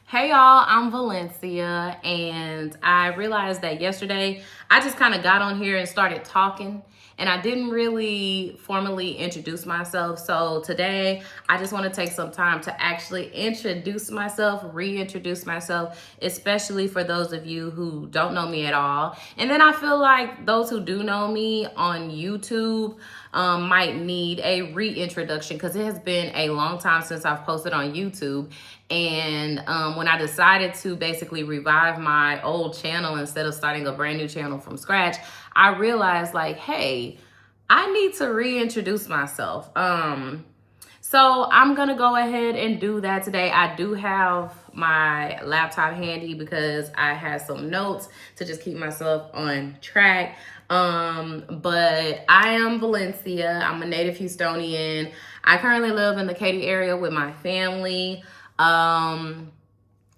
Hey y'all, I'm Valencia, and I realized that yesterday I just kind of got on here and started talking, and I didn't really formally introduce myself. So today I just want to take some time to actually introduce myself, reintroduce myself, especially for those of you who don't know me at all. And then I feel like those who do know me on YouTube might need a reintroduction because it has been a long time since I've posted on YouTube. And when I decided to basically revive my old channel instead of starting a brand new channel from scratch, I realized like, hey, I need to reintroduce myself. So I'm gonna go ahead and do that today. I do have my laptop handy because I have some notes to just keep myself on track. But I am Valencia. I'm a native Houstonian. I currently live in the Katy area with my family. One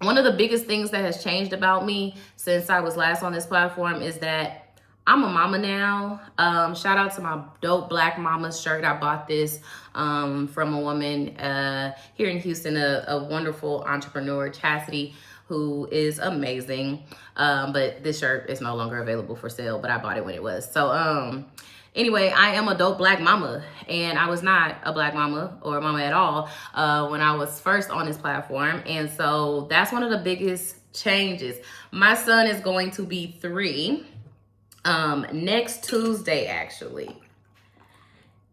of the biggest things that has changed about me since I was last on this platform is that I'm a mama now. Shout out to my dope Black Mama shirt. I bought this from a woman here in Houston, a wonderful entrepreneur, Chastity, who is amazing. But this shirt is no longer available for sale, but I bought it when it was. So anyway, I am a dope Black mama, and I was not a Black mama or a mama at all when I was first on this platform. And so that's one of the biggest changes. My son is going to be 3 next Tuesday, actually.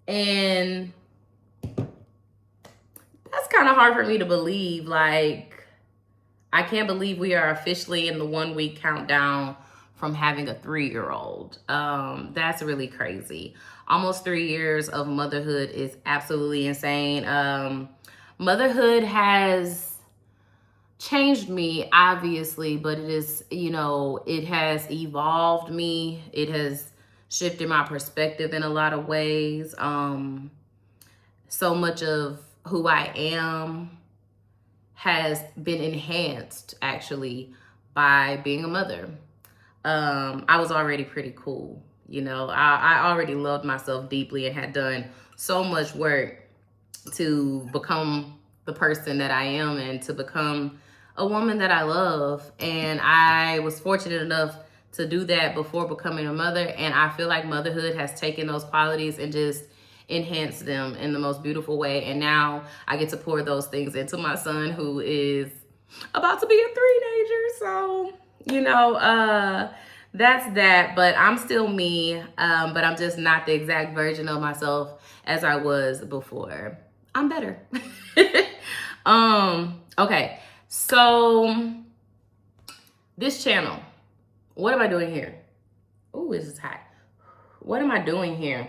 And that's kind of hard for me to believe. Like, I can't believe we are officially in the 1-week countdown from having a 3-year-old. That's really crazy. Almost 3 years of motherhood is absolutely insane. Motherhood has changed me, obviously, but it is, it has evolved me. It has shifted my perspective in a lot of ways. So much of who I am has been enhanced, actually, by being a mother. I was already pretty cool. I already loved myself deeply and had done so much work to become the person that I am and to become a woman that I love. And I was fortunate enough to do that before becoming a mother. And I feel like motherhood has taken those qualities and just enhanced them in the most beautiful way. And now I get to pour those things into my son, who is about to be a teenager. So, that's that. But I'm still me, but I'm just not the exact version of myself as I was before. I'm better. Okay. So this channel, what am I doing here? Oh, this is hot. What am I doing here?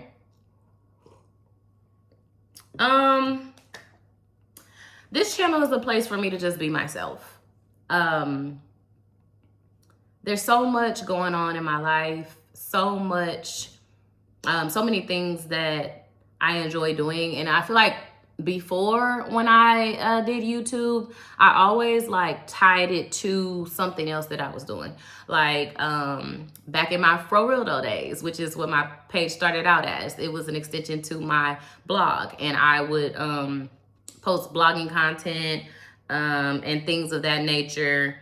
This channel is a place for me to just be myself. There's so much going on in my life, so many things that I enjoy doing. And I feel like before, when I did YouTube, I always tied it to something else that I was doing. Back in my Fro Real days, which is what my page started out as, it was an extension to my blog, and I would post blogging content and things of that nature.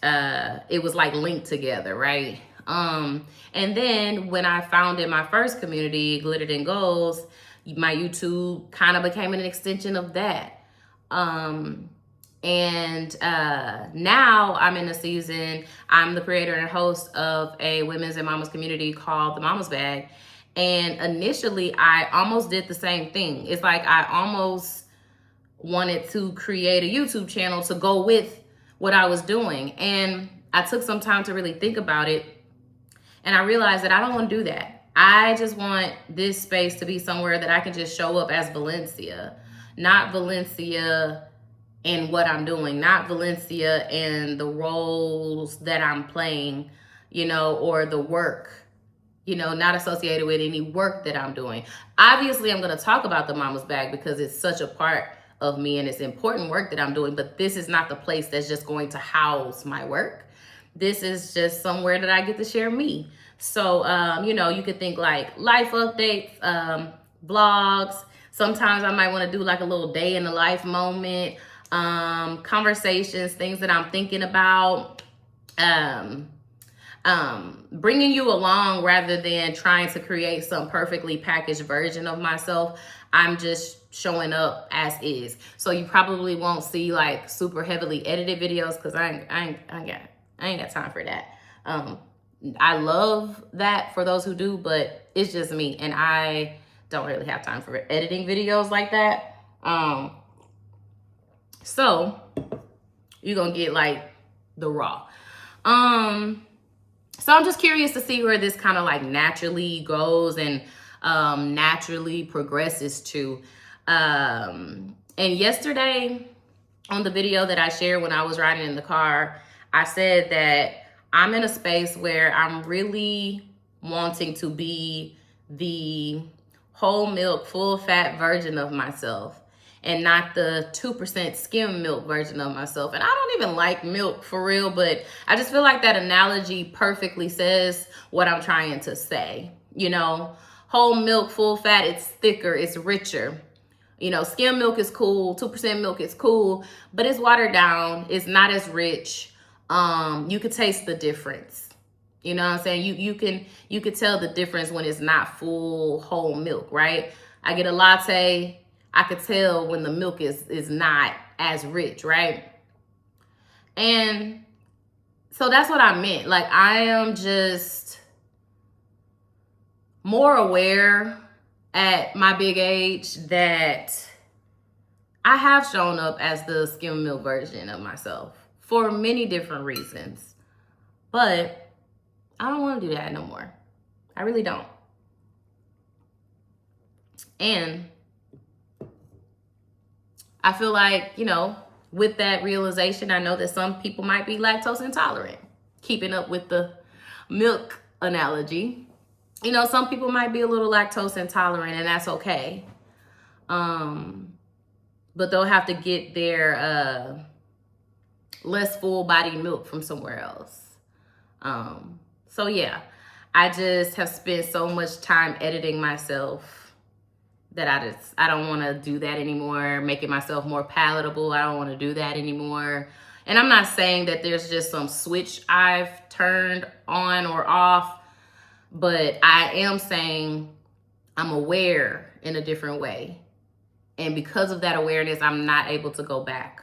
It was linked together, right? And then when I founded my first community, Glittered and Goals, my YouTube kind of became an extension of that. Now I'm in a season, I'm the creator and host of a women's and mamas community called The Mama's Bag. And initially I almost did the same thing. It's like I almost wanted to create a YouTube channel to go with what I was doing. And I took some time to really think about it. And I realized that I don't want to do that. I just want this space to be somewhere that I can just show up as Valencia, not Valencia and what I'm doing, not Valencia and the roles that I'm playing, or the work, not associated with any work that I'm doing. Obviously, I'm going to talk about the Mama's Bag because it's such a part of me and it's important work that I'm doing, but this is not the place that's just going to house my work. This is just somewhere that I get to share me. So, you could think life updates, blogs. Sometimes I might want to do a little day in the life moment. conversations, things that I'm thinking about, bringing you along rather than trying to create some perfectly packaged version of myself. I'm just showing up as is. So you probably won't see like super heavily edited videos because I ain't got time for that. I love that for those who do, but it's just me, and I don't really have time for editing videos like that. So you're gonna get like the raw. So I'm just curious to see where this kind of like naturally goes and naturally progresses to. And yesterday on the video that I shared when I was riding in the car, I said that I'm in a space where I'm really wanting to be the whole milk, full fat version of myself, and not the 2% skim milk version of myself. And I don't even like milk for real, but I just feel like that analogy perfectly says what I'm trying to say. You know, whole milk, full fat, it's thicker, it's richer. You know, skim milk is cool, 2% milk is cool, but it's watered down, it's not as rich. You could taste the difference. You know what I'm saying? You could tell the difference when it's not full whole milk, right? I get a latte, I could tell when the milk is not as rich, right? And so that's what I meant. Like, I am just more aware at my big age that I have shown up as the skim milk version of myself for many different reasons. But I don't want to do that no more. I really don't. And I feel like, you know, with that realization, I know that some people might be lactose intolerant. Keeping up with the milk analogy. You know, some people might be a little lactose intolerant, and that's okay. But they'll have to get their less full-bodied milk from somewhere else. So yeah, I just have spent so much time editing myself that I don't want to do that anymore, making myself more palatable. I don't want to do that anymore. And I'm not saying that there's just some switch I've turned on or off, but I am saying I'm aware in a different way. And because of that awareness, I'm not able to go back.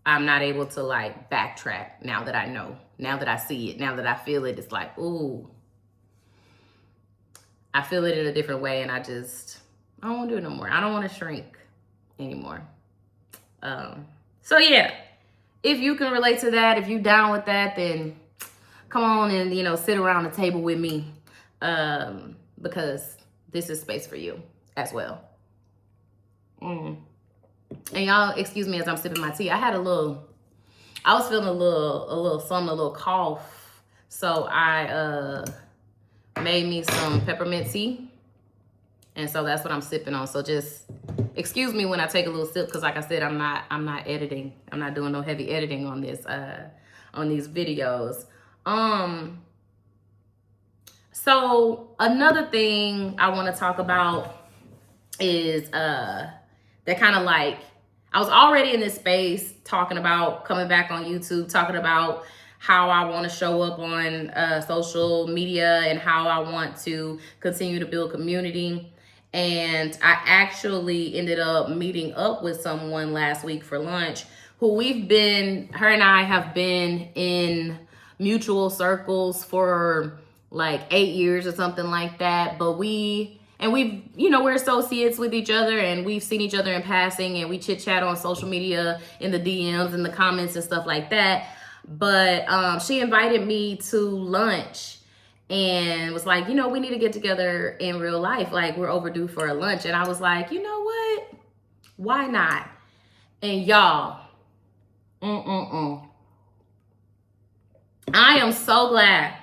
I'm not able to like backtrack now that I know, now that I see it, now that I feel it. It's like, ooh, I feel it in a different way, and I don't want to do it no more. I don't want to shrink anymore. So yeah, if you can relate to that, if you down with that, then come on and, you know, sit around the table with me, because this is space for you as well. And y'all, excuse me as I'm sipping my tea. I was feeling a little something, a little cough. So I made me some peppermint tea. And so that's what I'm sipping on. So just excuse me when I take a little sip, because like I said, I'm not editing. I'm not doing no heavy editing on this on these videos. So another thing I want to talk about is that kind of like, I was already in this space talking about coming back on YouTube, talking about how I want to show up on social media and how I want to continue to build community. And I actually ended up meeting up with someone last week for lunch who her and I have been in mutual circles for like 8 years or something like that. But we've, you know, we're associates with each other, and we've seen each other in passing, and we chit chat on social media in the DMs and the comments and stuff like that. But she invited me to lunch and was like, you know, we need to get together in real life. Like, we're overdue for a lunch. And I was like, you know what? Why not? And y'all, I am so glad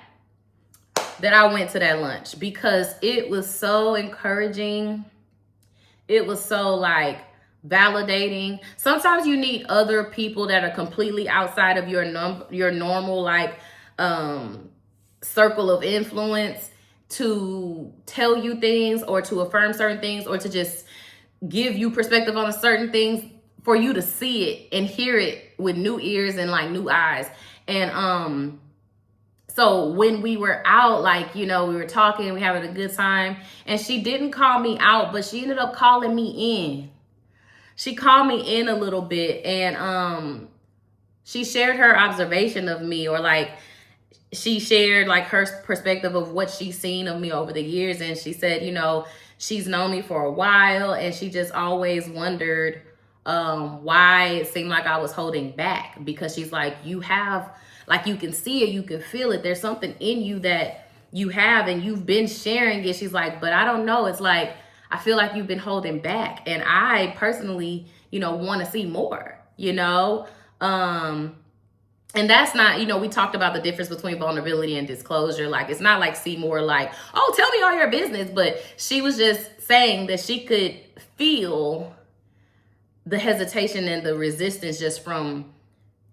that I went to that lunch, because it was so encouraging. It was so like validating. Sometimes you need other people that are completely outside of your normal like circle of influence to tell you things, or to affirm certain things, or to just give you perspective on certain things for you to see it and hear it with new ears and like new eyes. And so when we were out, like, you know, we were talking, we having a good time, and she didn't call me out, but she ended up calling me in. She called me in a little bit, and she shared her observation of me, or like she shared like her perspective of what she's seen of me over the years. And she said, you know, she's known me for a while, and she just always wondered why it seemed like I was holding back, because she's like, you have, like, you can see it, you can feel it. There's something in you that you have, and you've been sharing it. She's like, but I don't know. It's like, I feel like you've been holding back. And I personally, you know, want to see more, you know? And that's not, you know, we talked about the difference between vulnerability and disclosure. Like, it's not like see more like, oh, tell me all your business. But she was just saying that she could feel the hesitation and the resistance just from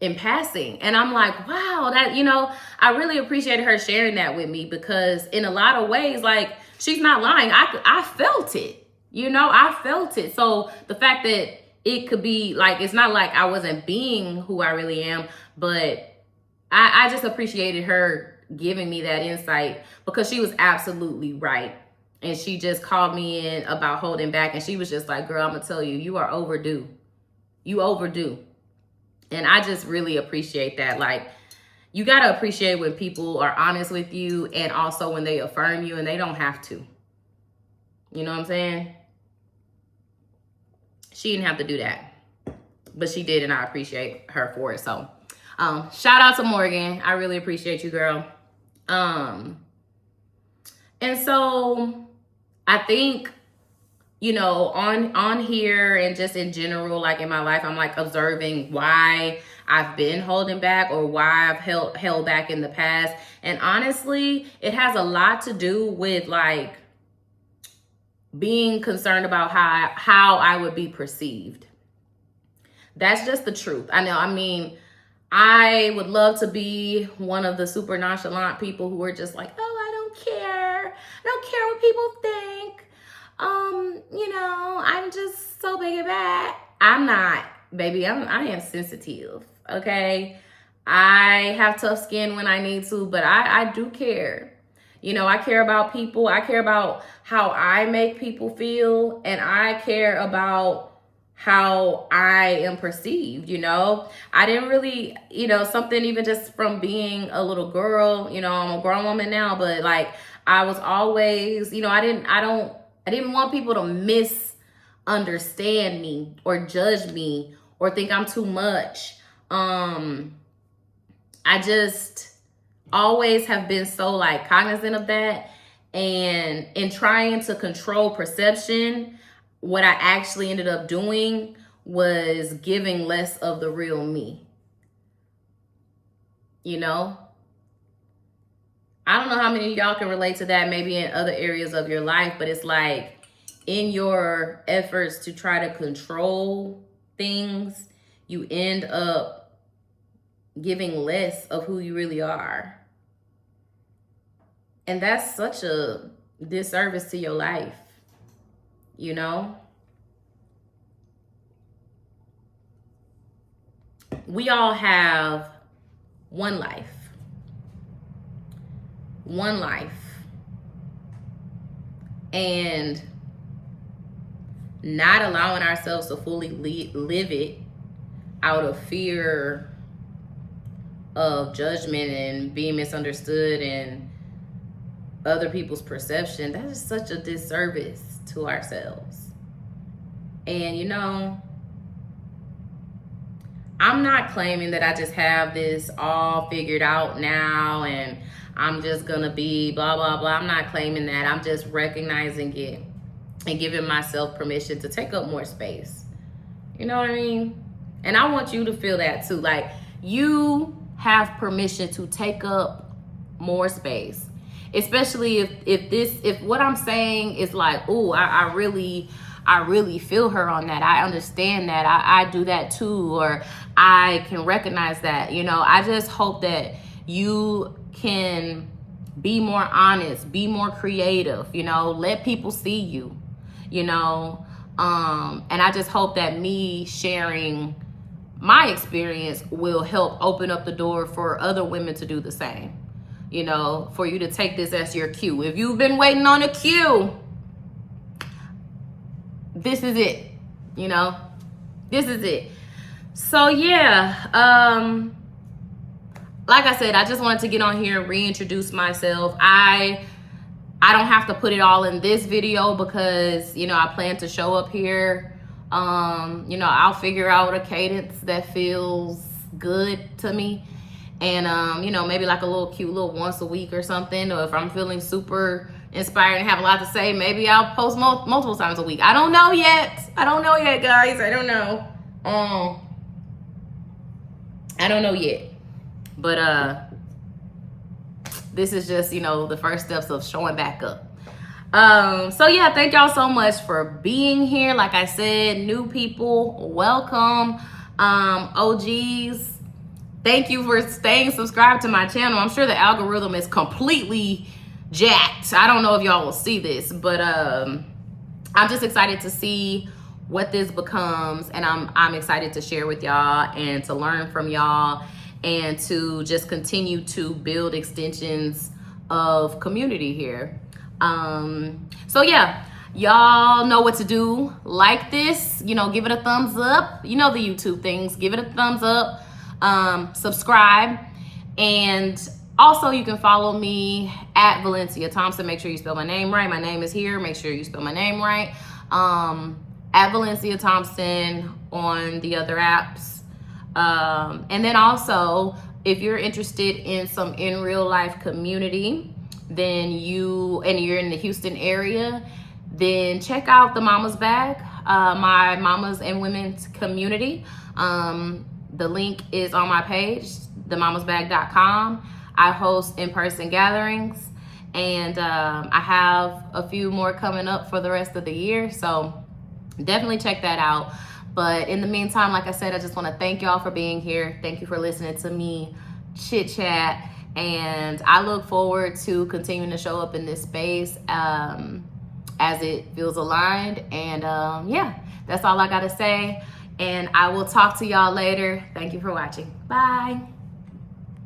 in passing. And I'm like, wow, that, you know, I really appreciated her sharing that with me, because in a lot of ways, like, she's not lying. I felt it, you know, I felt it. So the fact that it could be like, it's not like I wasn't being who I really am, but I just appreciated her giving me that insight, because she was absolutely right. And she just called me in about holding back. And she was just like, girl, I'm gonna tell you, you are overdue. You overdue. And I just really appreciate that. Like, you gotta appreciate when people are honest with you, and also when they affirm you and they don't have to. You know what I'm saying? She didn't have to do that, but she did, and I appreciate her for it. So shout out to Morgan. I really appreciate you, girl. And so I think, you know, on here and just in general, like in my life, I'm like observing why I've been holding back, or why I've held back in the past. And honestly, it has a lot to do with like being concerned about how I would be perceived. That's just the truth. I know. I mean, I would love to be one of the super nonchalant people who are just like, oh, I don't care. I don't care what people think. You know, I'm just so big and bad. I'm not, baby. I am sensitive. Okay. I have tough skin when I need to, but I do care. You know, I care about people. I care about how I make people feel, and I care about how I am perceived, you know. I didn't really, you know, something even just from being a little girl, you know, I'm a grown woman now, but like I was always, you know, I didn't want people to misunderstand me or judge me or think I'm too much. I just always have been so like cognizant of that, and in trying to control perception, what I actually ended up doing was giving less of the real me. You know, I don't know how many of y'all can relate to that, maybe in other areas of your life, but it's like in your efforts to try to control things, you end up giving less of who you really are. And that's such a disservice to your life, you know? We all have one life. One life. And not allowing ourselves to fully live it out of fear of judgment and being misunderstood and other people's perception, that is such a disservice to ourselves. And you know, I'm not claiming that I just have this all figured out now and I'm just gonna be blah blah blah. I'm not claiming that. I'm just recognizing it and giving myself permission to take up more space. You know what I mean? And I want you to feel that too. Like, you have permission to take up more space. Especially if what I'm saying is like, oh, I really feel her on that. I understand that. I do that too, or I can recognize that. You know, I just hope that you can be more honest, be more creative, you know, let people see you, you know. And I just hope that me sharing my experience will help open up the door for other women to do the same. You know, for you to take this as your cue. If you've been waiting on a cue, this is it. You know, this is it. So yeah, like I said, I just wanted to get on here and reintroduce myself. I don't have to put it all in this video because, you know, I plan to show up here. You know, I'll figure out a cadence that feels good to me. And, you know, maybe like a little cute little once a week or something. Or if I'm feeling super inspired and have a lot to say, maybe I'll post multiple times a week. I don't know yet. I don't know yet, guys. I don't know. I don't know yet. But this is just, you know, the first steps of showing back up. So yeah, thank y'all so much for being here. Like I said, new people, welcome. OGs, thank you for staying subscribed to my channel. I'm sure the algorithm is completely jacked. I don't know if y'all will see this, but I'm just excited to see what this becomes, and I'm excited to share with y'all and to learn from y'all and to just continue to build extensions of community here. So yeah, y'all know what to do. Like this, you know, give it a thumbs up. You know the YouTube things, give it a thumbs up. Subscribe, and also you can follow me at Valaencia Thompson. Make sure you spell my name right. My name is here. Make sure you spell my name right. At Valaencia Thompson on the other apps. And then also, if you're interested in some in real life community, then you're in the Houston area, then check out the Mama's Bag, my mamas and women's community. The link is on my page, themamasbag.com. I host in-person gatherings, and I have a few more coming up for the rest of the year, so definitely check that out. But in the meantime, like I said, I just want to thank y'all for being here. Thank you for listening to me chit chat, and I look forward to continuing to show up in this space as it feels aligned. And yeah, that's all I got to say. And I will talk to y'all later. Thank you for watching. Bye.